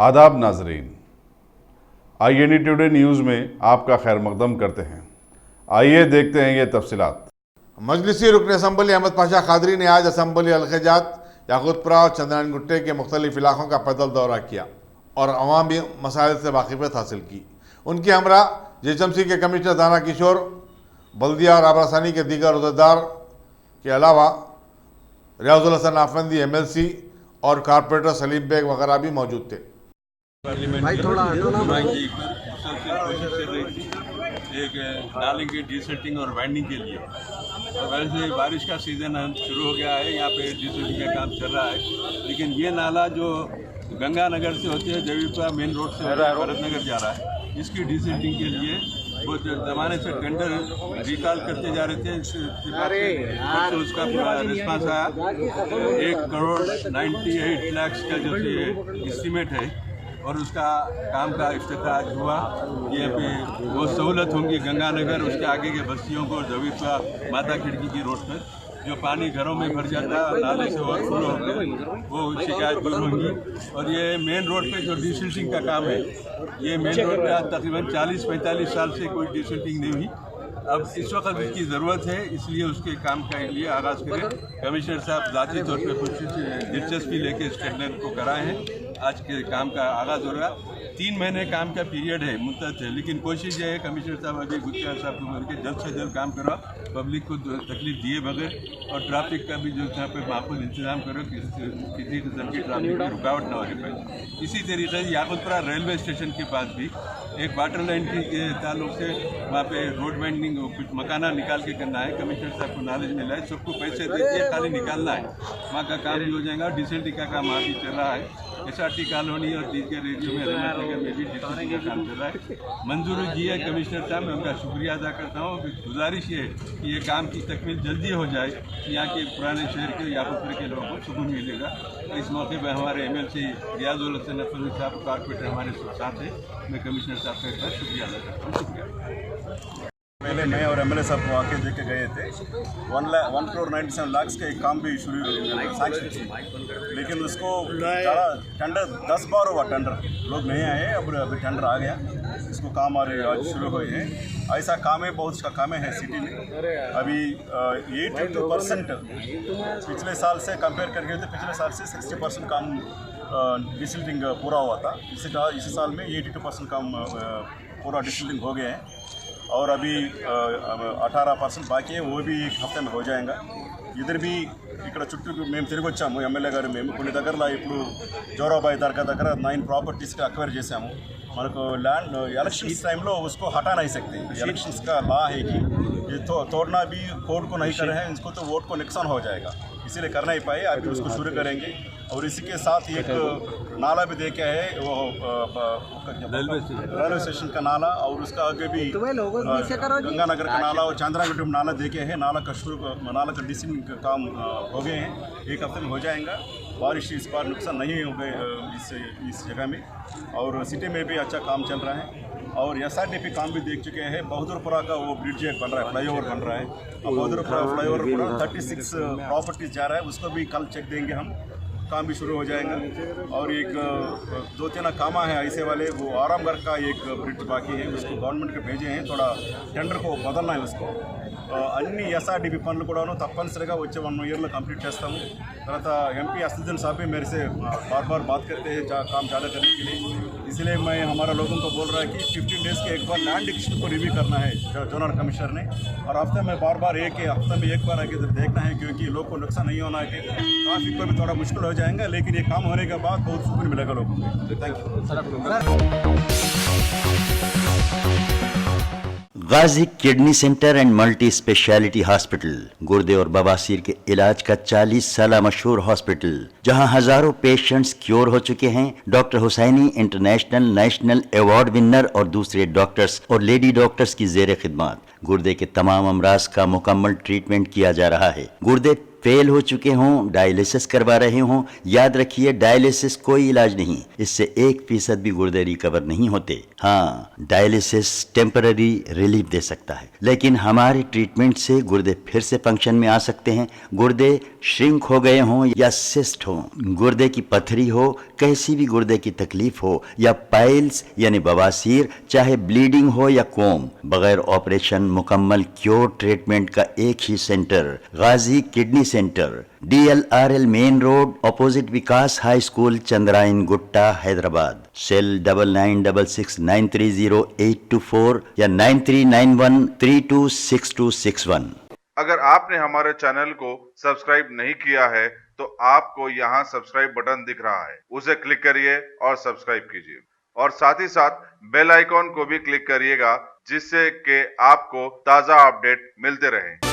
आदाब नाजरीन, INE today news में आपका खैर मकदम करते हैं। आइए देखते हैं ये तफसीलात। मजलिसी रुकन असम्बली अहमद पाशा खादरी ने आज असम्बली अलखजात, याकूतपुरा और चंद्रायन गुट्टे के मुख्तलिफ इलाकों का पैदल दौरा किया और अवामी मसाइल से वाकिफियत हासिल की। उनके हमरा JHMC के कमिश्नर दाना किशोर, बल्दिया और आबरासानी के दीगर उहदेदार के अलावा रियाजुल हसन आफंदी MLC और कारपोरेटर सलीम बेग वगैरह भी मौजूद थे। भाई थोड़ा नुमाइंदगी पर मुसलसल कोशिश कर रही थी एक नाले की डिसेल्टिंग और वाइंडिंग के लिए। और वैसे बारिश का सीज़न शुरू हो गया है, यहाँ पे डिसेल्टिंग का काम चल रहा है, लेकिन ये नाला जो गंगानगर से होते हैं जवीपुरा मेन रोड से भरतनगर जा रहा है, इसकी डिसेल्टिंग के लिए वो ज़माने से टेंडर रिकॉल करते जा रहे थे। तो उसका रिस्पांस आया 1,98 लाख का जो एस्टीमेट है और उसका काम का इफ्तिताह हुआ। ये पे वो सहूलत होंगी गंगानगर उसके आगे के बस्तियों को जवीपुरा माता खिड़की की रोड पर जो पानी घरों में भर जाता है नाले से ओवरफ्लो होकर वो शिकायत दूर होंगी। और ये मेन रोड पे जो डिसिल्टिंग का काम है, ये मेन रोड पे तकरीबन 40-45 साल से कोई डिसिल्टिंग नहीं हुई। अब इस वक्त इसकी ज़रूरत है, इसलिए उसके काम के लिए आगाज़ करें। कमिश्नर साहब ज़ाती तौर पर कुछ दिलचस्पी लेके इस टेंडर को कराए हैं। आज के काम का आगाज़ हो रहा है। 3 महीने काम का पीरियड है, मुद्दत है, लेकिन कोशिश ये है कमिश्नर साहब अभी गुप्ता साहब को बोल के जल्द से जल्द काम करो, पब्लिक को तकलीफ दिए बगैर, और ट्रैफिक का भी जो यहाँ पे माकूल इंतजाम करो कि किसी किस्म की ट्रैफिक में रुकावट ना हो पाए। इसी तरीके से याकूतपुरा रेलवे स्टेशन के पास भी एक वाटर लाइन के ताल्लुक से वहाँ पे रोड वाइंडिंग कुछ मकाना निकाल के करना है। कमिश्नर साहब को नॉलेज मिला है, सबको पैसे दीजिए, खाली निकालना है, वहाँ का काम भी हो जाएगा। डिसेल्टी का काम वहाँ भी चल रहा है। SRT कॉलोनी और दीगर एरियो में रहमतनगर में भी डिसेल्टी का काम चल रहा है। मंजूरी दी है कमिश्नर साहब, मैं उनका शुक्रिया अदा करता हूँ। गुजारिश ये कि ये काम की तकमील जल्दी हो जाए, यहाँ के पुराने शहर के याकूतपुर के लोगों को सुकून मिलेगा। तो इस मौके पर हमारे MLC रियाजुल हसन आफंदी साहब, कारपोरेटर हमारे साथ हैं। मैं कमिश्नर साहब का एक बार शुक्रिया अदा करता हूँ। शुक्रिया। पहले मैं और MLA साहब को आके देख के गए थे। 1,97 लाख का एक काम भी शुरू सैंक्शन थी, लेकिन उसको टेंडर 10 बार हुआ, टेंडर लोग नहीं आए। अब अभी टेंडर आ गया, इसको काम आज शुरू हुए हैं। ऐसा काम है, बहुत का काम है सिटी में। अभी 82% पिछले साल से कंपेयर करके तो पिछले साल से 60% काम डिसिल्टिंग पूरा हुआ था। इसी साल में 82% काम पूरा डिसिल्टिंग हो गए हैं और अभी 18% बाकी है, वो भी एक हफ्ते में हो जाएगा। इधर भी ఇక్కడ చుట్టూ మేము తిరిగి వచ్చాము, ఎమ్మెల్యే గారు మేము కొన్ని దగ్గరలో ఇప్పుడు జోరాబాయి దర్గా దగ్గర 9 प्रॉपर्टीज़ का अक्वायर చేసాము। మనకు लैंड इलेक्शंस टाइम लो उसको हटा नहीं सकते। इलेक्शंस का लॉ है कि ये तोड़ना भी कोर्ट को नहीं कर रहे हैं, इसको तो वोट को नुकसान हो जाएगा, इसीलिए कर नहीं पाए। अभी उसको शुरू करेंगे। और इसी के साथ एक नाला भी देखा है, वो रेलवे स्टेशन का नाला, और उसका आगे भी गंगानगर का नाला और चंद्रागुट्टे नाला देखे हैं। नाला का डिसिल्टिंग का काम हो गए हैं, एक हफ्ते में हो जाएगा। बारिश इस बार नुकसान नहीं हो गए इस जगह में, और सिटी में भी अच्छा काम चल रहा है। और SRDP काम भी देख चुके हैं। बहादुरपुरा का वो ब्रिज बन रहा है, फ्लाईओवर बन रहा है। अब बहादुरपुरा फ्लाईओवर पूरा 36 प्रॉपर्टीज़ जा रहा है, उसको भी कल चेक देंगे हम, काम भी शुरू हो जाएगा। और एक 2-3 काम है ऐसे वाले, वो आरामगढ़ का एक ब्रिज बाकी है, उसको गवर्नमेंट को भेजे हैं, थोड़ा टेंडर को बदलना है उसको। అన్ని SRDP పనులు కూడాను తప్పనిసరిగా వచ్చే 1 ईयर కంప్లీట్ చేస్తాము। తర్వాత MP असदुद्दीन साहब भी मेरे से बार बार बात करते हैं काम ज़्यादा करने के लिए, इसलिए मैं हमारा लोगों को बोल रहा है कि 15 डेज़ के एक बार लैंड एक्विजिशन को रिव्यू करना है जोनल कमिश्नर ने, और हफ्ते में बार बार हफ्ते में एक बार आके देखना है, क्योंकि लोग को नुकसान नहीं होना है। ट्रैफिक को भी थोड़ा मुश्किल हो जाएगा, लेकिन ये काम होने के बाद बहुत सुकून मिलेगा लोगों को। Thank you. Ghazi kidney centre and multi speciality hospital, गुर्दे और बवासीर के इलाज का 40 साल मशहूर हॉस्पिटल, जहां हजारों पेशेंट्स क्योर हो चुके हैं। Doctor Husaini international national award winner और दूसरे डॉक्टर्स और लेडी डॉक्टर्स की जेर खिदमत गुर्दे के तमाम अमराज का मुकम्मल ट्रीटमेंट किया जा रहा है। गुर्दे फेल हो चुके हों, डायलिसिस करवा रहे हों, याद रखिए डायलिसिस कोई इलाज नहीं, इससे 1% भी गुर्दे रिकवर नहीं होते। हाँ, डायलिसिस टेम्पररी रिलीफ दे सकता है, लेकिन हमारे ट्रीटमेंट से गुर्दे फिर से फंक्शन में आ सकते हैं। गुर्दे श्रिंक हो गए हों या सिस्ट हो, गुर्दे की पथरी हो, कैसी भी गुर्दे की तकलीफ हो, या पाइल्स यानी बवासीर, चाहे ब्लीडिंग हो या कोम, बगैर ऑपरेशन मुकम्मल क्योर ट्रीटमेंट का एक ही centre, Ghazi kidney centre, DLRL main road, opposite Vikas high school, Chandrayan Gutta, Hyderabad. Cell 9966930824 या 9391326261। अगर आपने हमारे चैनल को सब्सक्राइब नहीं किया है तो आपको यहाँ सब्सक्राइब बटन दिख रहा है, उसे क्लिक करिए और सब्सक्राइब कीजिए, और साथ ही साथ बेल आइकॉन को भी क्लिक करिएगा, जिससे कि आपको ताज़ा अपडेट मिलते रहें।